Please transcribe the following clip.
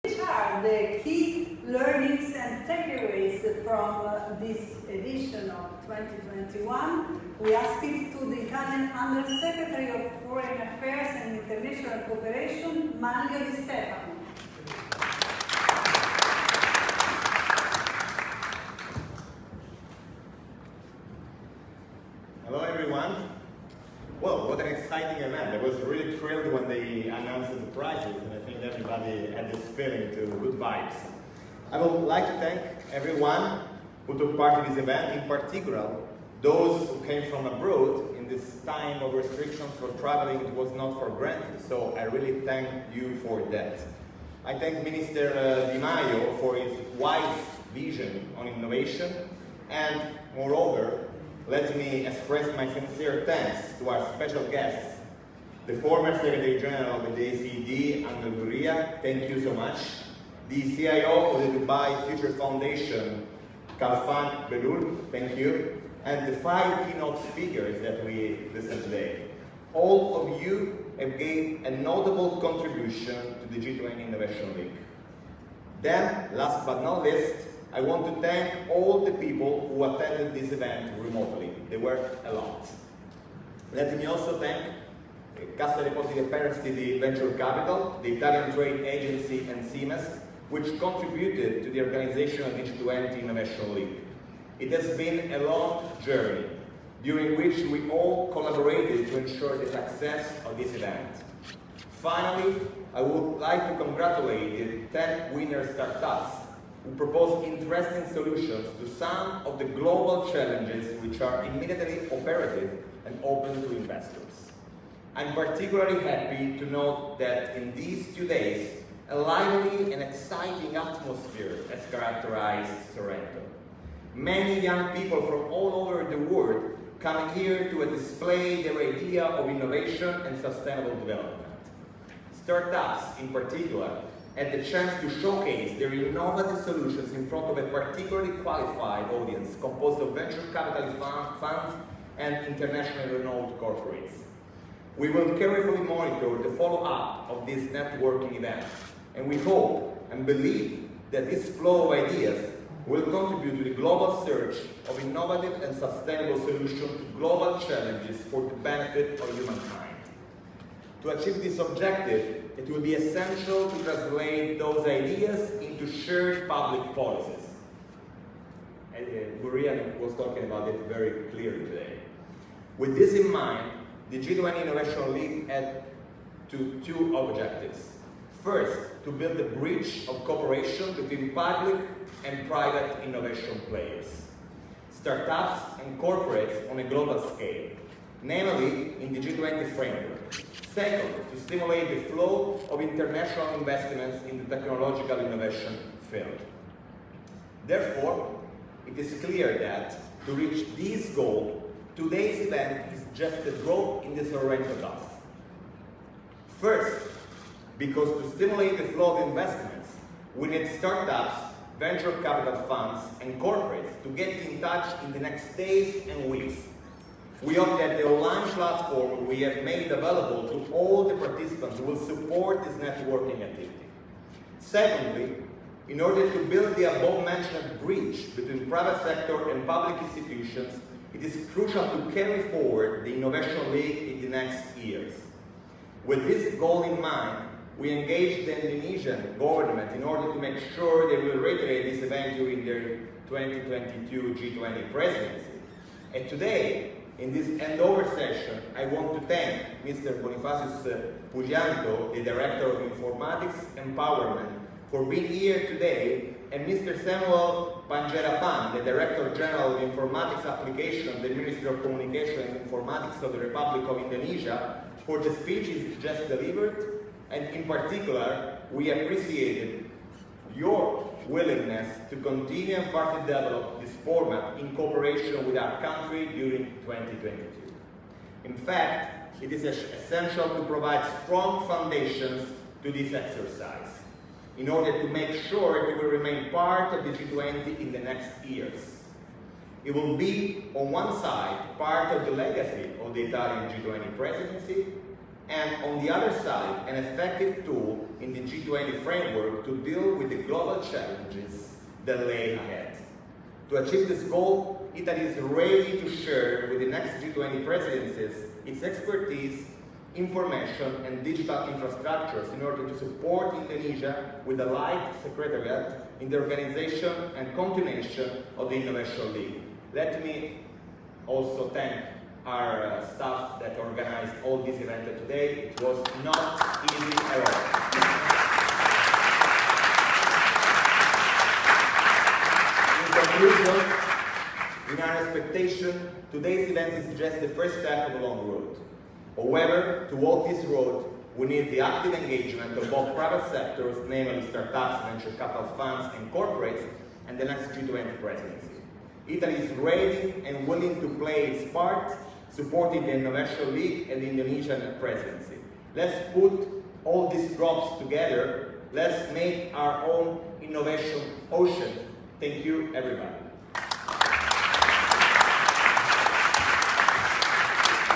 Which are the key learnings and takeaways from this edition of 2021? We asked it to the Italian Undersecretary of Foreign Affairs and International Cooperation, Manlio Di Stefano. Hello everyone. Well, what an exciting event. I was really thrilled when they announced the prizes, and I think everybody had this feeling to good vibes. I would like to thank everyone who took part in this event, in particular those who came from abroad. In this time of restrictions for traveling, it was not for granted, so I really thank you for that. I thank Minister Di Maio for his wise vision on innovation, and moreover, let me express my sincere thanks to our special guests, the former Secretary General of the ACD, Angel Gurria, thank you so much, the CIO of the Dubai Future Foundation, Kalfan Belul, thank you, and the 5 keynote speakers that we listened today. All of you have gave a notable contribution to the G20 Innovation League. Then, last but not least, I want to thank all the people who attended this event remotely. There were a lot. Let me also thank Cassa Depositi e Prestiti Venture Capital, the Italian Trade Agency, and CIMES, which contributed to the organization of the G20 Innovation League. It has been a long journey, during which we all collaborated to ensure the success of this event. Finally, I would like to congratulate the 10 winner startups who propose interesting solutions to some of the global challenges which are immediately operative and open to investors. I'm particularly happy to note that in these 2 days, a lively and exciting atmosphere has characterized Sorrento. Many young people from all over the world come here to display their idea of innovation and sustainable development. Startups, in particular, had the chance to showcase their innovative solutions in front of a particularly qualified audience composed of venture capital funds and internationally renowned corporates. We will carefully monitor the follow-up of this networking event, and we hope and believe that this flow of ideas will contribute to the global search of innovative and sustainable solutions to global challenges for the benefit of humankind. To achieve this objective, it will be essential to translate those ideas into shared public policies. Gurria was talking about it very clearly today. With this in mind, the G20 Innovation League had two objectives. First, to build a bridge of cooperation between public and private innovation players, startups and corporates on a global scale, namely in the G20 framework. Second, to stimulate the flow of international investments in the technological innovation field. Therefore, it is clear that to reach this goal, today's event is just a drop in the Sorrento dust. First, because to stimulate the flow of investments, we need startups, venture capital funds, and corporates to get in touch in the next days and weeks. We hope that the online platform we have made available to all the participants will support this networking activity. Secondly, in order to build the above-mentioned bridge between private sector and public institutions, it is crucial to carry forward the Innovation League in the next years. With this goal in mind, we engaged the Indonesian government in order to make sure they will reiterate this event during their 2022 G20 presidency. And today, in this handover session, I want to thank Mr. Bonifacius Pugianto, the Director of Informatics Empowerment, for being here today, and Mr. Samuel Panjarapan, the Director General of Informatics Application of the Ministry of Communication and Informatics of the Republic of Indonesia, for the speeches just delivered, and in particular, we appreciated your willingness to continue and further develop this format in cooperation with our country during 2022. In fact, it is essential to provide strong foundations to this exercise in order to make sure it will remain part of the G20 in the next years. It will be, on one side, part of the legacy of the Italian G20 presidency, and on the other side, an effective tool in the G20 framework to deal with the global challenges that lay ahead. To achieve this goal, Italy is ready to share with the next G20 presidencies its expertise, information, and digital infrastructures in order to support Indonesia with a light secretariat in the organization and continuation of the Innovation League. Let me also thank our staff that organized all this event today. It was not easy at all. In conclusion, in our expectation, today's event is just the first step of a long road. However, to walk this road, we need the active engagement of both private sectors, namely startups, venture capital funds, and corporates, and the next G20 presidency. Italy is ready and willing to play its part, supporting the Innovation League and the Indonesian presidency. Let's put all these drops together. Let's make our own innovation ocean. Thank you, everybody.